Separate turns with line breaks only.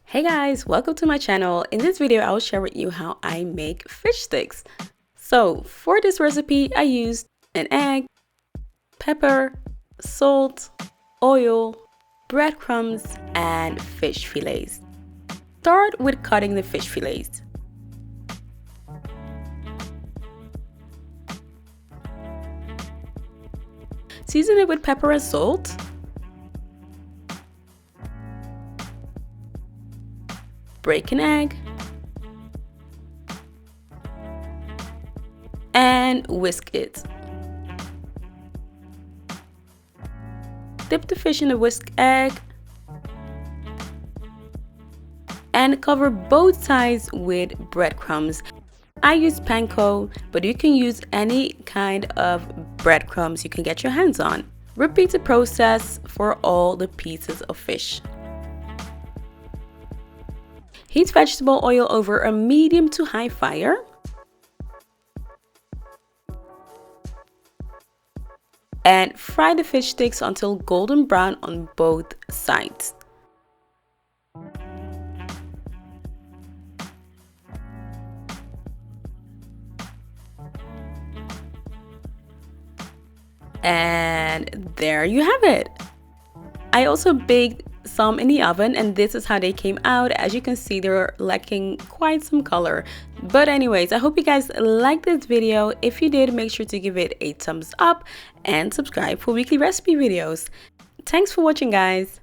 Hey guys, welcome to my channel. In this video, I will share with you how I make fish sticks. So for this recipe, I used an egg, pepper, salt, oil, breadcrumbs, and fish fillets. Start with cutting the fish fillets. Season it with pepper and salt. Break an egg. And whisk it. Dip the fish in the whisked egg. And cover both sides with breadcrumbs. I use Panko, but you can use any kind of breadcrumbs you can get your hands on. Repeat the process for all the pieces of fish. Heat vegetable oil over a medium to high fire. And fry the fish sticks until golden brown on both sides. And there you have it. I also baked some in the oven, and this is how they came out. As you can see, they're lacking quite some color. But anyways, I hope you guys liked this video. If you did, make sure to give it a thumbs up and subscribe for weekly recipe videos. Thanks for watching, guys.